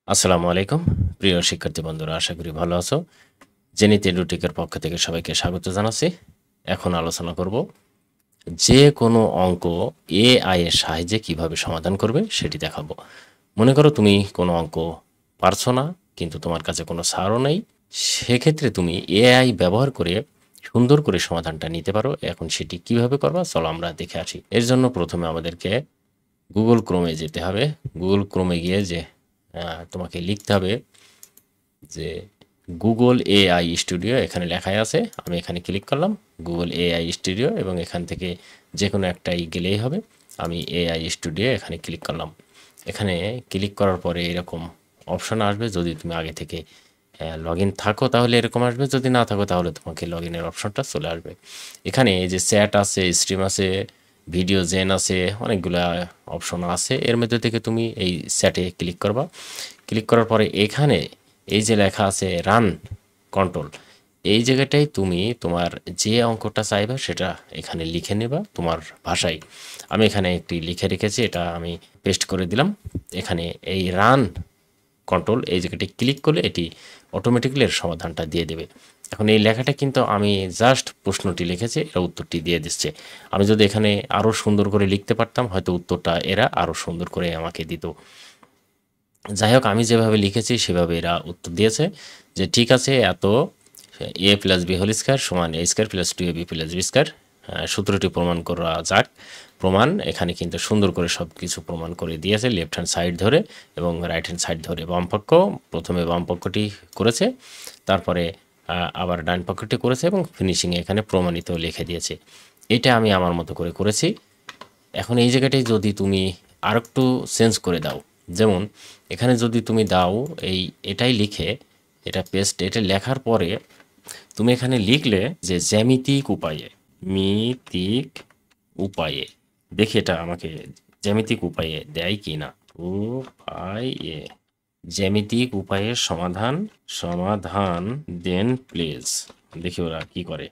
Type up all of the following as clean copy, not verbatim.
আসসালামু আলাইকুম প্রিয় শিক্ষার্থী বন্ধুরা, আশা করি ভালো আছো। জেনিত এডুটেকের পক্ষ থেকে সবাইকে স্বাগত জানাচ্ছি। এখন আলোচনা করব যে কোনো অঙ্ক এআই এর সাহায্যে কিভাবে সমাধান করবে সেটি দেখাবো। মনে করো তুমি কোনো অঙ্ক পারছো না, কিন্তু তোমার কাছে কোনো সারও নেই। সেক্ষেত্রে তুমি এআই ব্যবহার করে সুন্দর করে সমাধানটা নিতে পারো। এখন সেটি কিভাবে করবা চলো আমরা দেখে আসি। এর জন্য প্রথমে আমাদেরকে গুগল ক্রোমে যেতে হবে। গুগল ক্রোমে গিয়ে তোমাকে লিখতে হবে যে গুগল এআই স্টুডিও, এখানে লেখাই আছে। আমি এখানে ক্লিক করলাম গুগল এআই স্টুডিও, এবং এখান থেকে যে কোনো একটাই গেলেই হবে। আমি এআই স্টুডিও এখানে ক্লিক করলাম। এখানে ক্লিক করার পরে এরকম অপশন আসবে। যদি তুমি আগে থেকে লগ ইন থাকো তাহলে এরকম আসবে, যদি না থাকো তাহলে তোমাকে লগ ইনের অপশনটা চলে আসবে। এখানে এই যে চ্যাট আছে, স্ট্রিম আছে, ভিডিও জেন আছে, অনেকগুলা অপশন আছে। এর মধ্যে থেকে তুমি এই চ্যাটে ক্লিক করবা। ক্লিক করার পরে এখানে এই যে লেখা আছে রান কন্ট্রোল, এই জায়গাটায় তুমি তোমার যে অঙ্কটা চাইবা সেটা এখানে লিখে নেবা তোমার ভাষায়। আমি এখানে একটি লিখে রেখেছি, এটা আমি পেস্ট করে দিলাম। এখানে এই রান কন্ট্রোল এই জায়গাটি ক্লিক করলে এটি অটোমেটিক্যালি এর সমাধানটা দিয়ে দেবে। এখন এই লেখাটা কিন্তু আমি জাস্ট প্রশ্নটি লিখেছি, এরা উত্তরটি দিয়ে দিচ্ছে। আমি যদি এখানে আরও সুন্দর করে লিখতে পারতাম হয়তো উত্তরটা এরা আরও সুন্দর করে আমাকে দিত। যাই হোক, আমি যেভাবে লিখেছি সেভাবে এরা উত্তর দিয়েছে যে ঠিক আছে, এত এ প্লাস বি হোল স্কোয়ার সমান এ square plus two A B plus B square, সূত্রটি প্রমাণ করা যাক। প্রমাণ এখানে কিন্তু সুন্দর করে সব কিছু প্রমাণ করে দিয়েছে, লেফট হ্যান্ড সাইড ধরে এবং রাইট হ্যান্ড সাইড ধরে। বাম পক্ষ প্রথমে বাম পক্ষটি করেছে, তারপরে আবার ডান পক্ষটি করেছে, এবং ফিনিশিংয়ে এখানে প্রমাণিত লিখে দিয়েছে। এটা আমি আমার মতো করে করেছি। এখন এই জায়গাটায় যদি তুমি আর একটু চেঞ্জ করে দাও, যেমন এখানে যদি তুমি দাও এটাই লিখে, এটা পেস্ট, এটা লেখার পরে তুমি এখানে লিখলে যে জ্যামিতিক উপায়ে, মিতিক উপায়ে, দেখি এটা আমাকে জ্যামিতিক উপায়ে দেয় কি না। উপায়ে, জ্যামিতিক উপায়ের সমাধান সমাধান দেন প্লিজ, দেখি ওরা কি করে।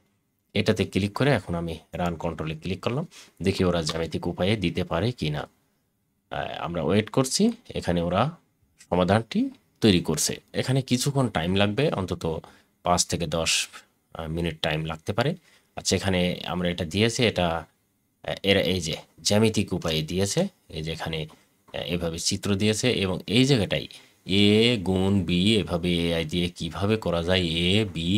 এটাতে ক্লিক করে এখন আমি রান কন্ট্রোলে ক্লিক করলাম, দেখি ওরা জ্যামিতিক উপায়ে দিতে পারে কি না। আমরা ওয়েট করছি, এখানে ওরা সমাধানটি তৈরি করছে। এখানে কিছুক্ষণ টাইম লাগবে, অন্তত 5 থেকে 10 মিনিট টাইম লাগতে পারে। আচ্ছা, এখানে আমরা এটা দিয়েছি, এটা এরা এই যে জ্যামিতিক উপায়ে দিয়েছে, এই যে এখানে এভাবে চিত্র দিয়েছে, এবং এই জায়গাটাই এ গুণ বি এভাবে এআই দিয়ে কিভাবে করা যায়, এ বি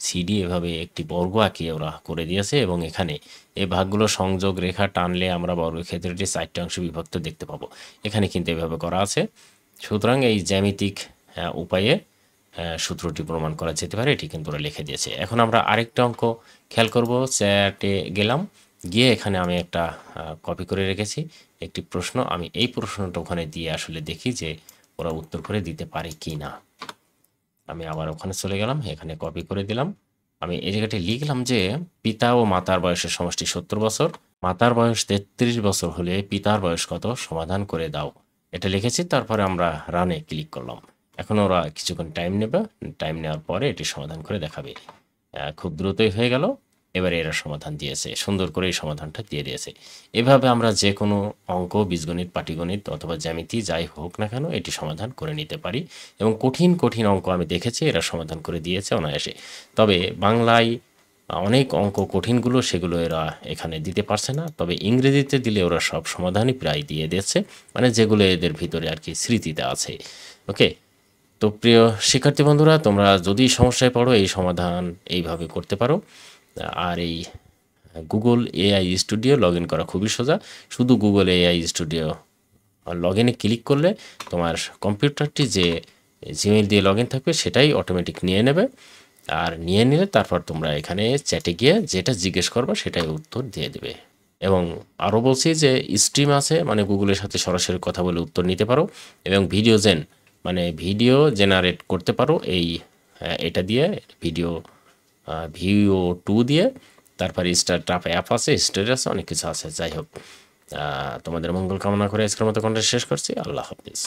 সি ডি এভাবে একটি বর্গ আঁকিয়ে ওরা করে দিয়েছে। এবং এখানে এই ভাগগুলো সংযোগ রেখা টানলে আমরা বর্গক্ষেত্রটি 4টে অংশে বিভক্ত দেখতে পাবো। এখানে কিন্তু এভাবে করা আছে। সুতরাং এই জ্যামিতিক উপায়ে সূত্রটি প্রমাণ করা যেতে পারে, এটি কিন্তু ওরা লিখে দিয়েছে। এখন আমরা আরেকটা অঙ্ক খেয়াল করব। চ্যাটে গেলাম, গিয়ে এখানে আমি একটা কপি করে রেখেছি একটি প্রশ্ন। আমি এই প্রশ্নটা ওখানে দিয়ে আসলে দেখি যে ওরা উত্তর করে দিতে পারে কি না। আমি আবার ওখানে চলে গেলাম, এখানে কপি করে দিলাম। আমি এই জায়গাটি লিখলাম যে পিতা ও মাতার বয়সের সমষ্টি 70 বছর, মাতার বয়স 33 বছর হলে পিতার বয়স কত সমাধান করে দাও, এটা লিখেছি। তারপরে আমরা রানে ক্লিক করলাম। এখন ওরা কিছুক্ষণ টাইম নেবে, টাইম নেওয়ার পরে এটি সমাধান করে দেখাবে। খুব দ্রুতই হয়ে গেল। এবারে এরা সমাধান দিয়েছে, সুন্দর করে এই সমাধানটা দিয়ে দিয়েছে। এভাবে আমরা যে কোনো অঙ্ক, বীজগণিত, পাটিগণিত অথবা জ্যামিতি যাই হোক না কেন এটি সমাধান করে নিতে পারি। এবং কঠিন কঠিন অঙ্ক আমি দেখেছি এরা সমাধান করে দিয়েছে অনায়াসে। তবে বাংলায় অনেক অঙ্ক কঠিনগুলো সেগুলো এরা এখানে দিতে পারছে না, তবে ইংরেজিতে দিলে ওরা সব সমাধানই প্রায় দিয়ে দিচ্ছে, মানে যেগুলো এদের ভিতরে আর কি স্মৃতিতে আছে। ওকে, তো প্রিয় শিক্ষার্থী বন্ধুরা, তোমরা যদি সমস্যায় পড়ো এই সমাধান এইভাবে করতে পারো। আর এই Google AI studio log in করা খুবই সোজা। শুধু গুগল এআই স্টুডিও লগ ইনে ক্লিক করলে তোমার কম্পিউটারটি যে জিমেইল দিয়ে লগ ইন থাকবে সেটাই অটোমেটিক নিয়ে নেবে। আর নিয়ে নিলে তারপর তোমরা এখানে চ্যাটে গিয়ে যেটা জিজ্ঞেস করবে সেটাই উত্তর দিয়ে দেবে। এবং আরও বলছি যে স্ট্রিম আছে, মানে গুগলের সাথে সরাসরি কথা বলে উত্তর নিতে পারো। এবং ভিডিও জেন, মানে ভিডিও জেনারেট করতে পারো এটা দিয়ে, ভিও 2 দিয়ে। তারপরে স্টার্টআপ অ্যাপ আছে, স্টোরেজ আছে, অনেক কিছু আছে। যাই হোক, তোমাদের মঙ্গল কামনা করে আজকের মতো কন্টেন্ট শেষ করছি। আল্লাহ হাফিজ।